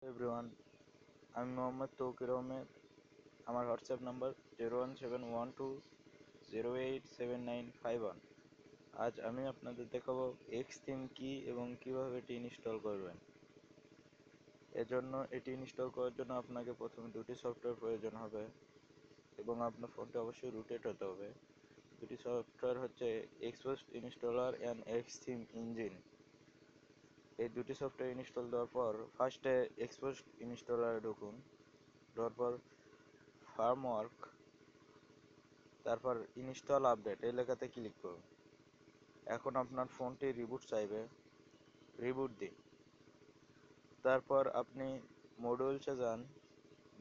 Everyone, আমি মোহাম্মদ তৌকির আহমেদ। আমার WhatsApp number 01712087951। আজ আমি আপনাদের দেখাবো এক্সথিম কি এবং কিভাবে এটি ইনস্টল করবেন। এজন্য এটি ইনস্টল করার জন্য আপনাকে প্রথমে দুটি সফটওয়্যার প্রয়োজন হবে এবং আপনার ফোনটি অবশ্যই রুটেড হতে হবে। দুটি সফটওয়্যার হচ্ছে এক্সপোস্ট ইনস্টলার অ্যান্ড এক্সথিম ইঞ্জিন। এই দুটি সফটওয়্যার ইনস্টল দেওয়ার পর ফার্স্টে এক্সপোস্ট ইনস্টলারে ঢুকুন, ঢোকার পর ফার্মওয়ার্ক, তারপর ইনস্টল আপডেট এই লেখাতে ক্লিক করুন। এখন আপনার ফোনটি রিবুট চাইবে, রিবুট দিন। তারপর আপনি মডিউলসে যান,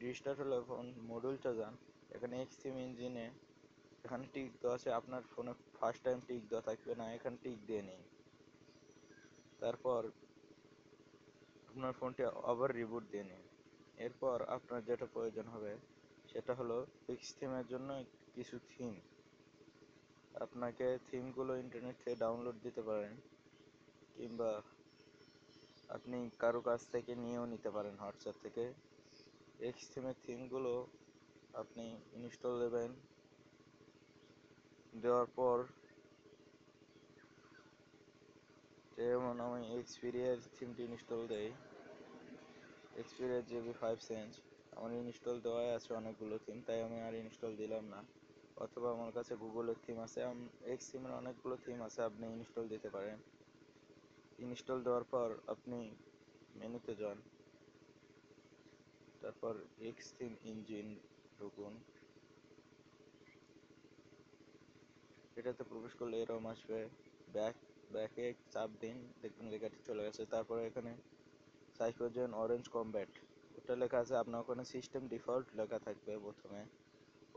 রিস্টার্ট হলে ফোন মডিউলসে যান। এখানে এক্সথিম ইঞ্জিনে এখানে টিক দেওয়া আছে, আপনার ফোনে ফার্স্ট টাইম টিক দেওয়া থাকবে না, এখানে টিক দিয়ে নিন। তারপর আপনার ফোনটি আবার রিবুট দিয়ে নিন। এরপর আপনার যেটা প্রয়োজন হবে সেটা হলো এক্সথিমের জন্য কিছু থিম। আপনাকে থিমগুলো ইন্টারনেট থেকে ডাউনলোড দিতে পারেন, কিংবা আপনি কারো কাছ থেকে নিয়েও নিতে পারেন হোয়াটসঅ্যাপ থেকে। এক্সথিমের থিমগুলো আপনি ইনস্টল দেবেন। দেওয়ার পর যেমন আমি এক্সপিরিয়ার থিমটি ইনস্টল দেই, এক্সপিরিয়ার GB5 আমার ইনস্টল দেওয়াই আছে অনেকগুলো থিম, তাই আমি আর ইনস্টল দিলাম না। অথবা আমার কাছে গুগলের থিম আছে, এক্সথিমের অনেকগুলো থিম আছে, আপনি ইনস্টল দিতে পারেন। ইনস্টল দেওয়ার পর আপনি মেনুতে যান, তারপর এক্সথিম ইঞ্জিন ঢুকুন। এটাতে প্রবেশ করলে এরকম আসবে, ব্যাকে চাপ দিন, দেখবেন লেখাটি চলে গেছে। তারপরে এখানে সাইক্লোজেন অরেঞ্জ কমব্যাট ওটা লেখা আছে, আপনার ওখানে সিস্টেম ডিফল্ট লেখা থাকবে প্রথমে।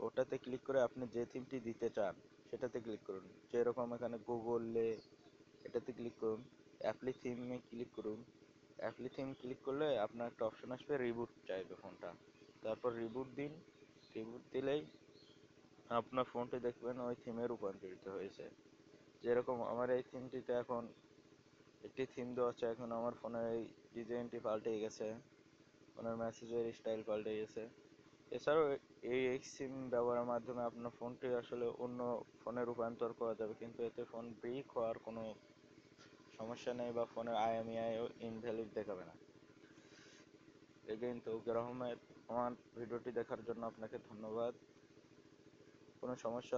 ওটাতে ক্লিক করে আপনি যে থিমটি দিতে চান সেটাতে ক্লিক করুন। যেরকম এখানে গুগলে, এটাতে ক্লিক করুন। অ্যাপলি থিমে ক্লিক করুন। অ্যাপলি থিম ক্লিক করলে আপনার একটা অপশন আসবে, রিবুট চাইবে ফোনটা। তারপর রিবুট দিন। রিবুট দিলেই আপনার ফোনটি দেখবেন ওই থিমে রূপান্তরিত হয়েছে। যেরকম আমার এই থিমটিতে এখন একটি থিম দেওয়া আছে, এখন আমার ফোনের এই ডিজাইনটি পাল্টে গেছে, ফোনের মেসেজের স্টাইল পাল্টে গেছে। এছাড়াও এই সিম ব্যবহারের মাধ্যমে আপনার ফোনটি আসলে অন্য ফোনে রূপান্তর করা যাবে, কিন্তু এতে ফোন ব্রেক হওয়ার কোনো সমস্যা নেই বা ফোনের IMEI ইনভ্যালিড দেখাবে না। এগেইন তৌকির আহমেদ। আমার ভিডিওটি দেখার জন্য আপনাকে ধন্যবাদ। কোনো সমস্যা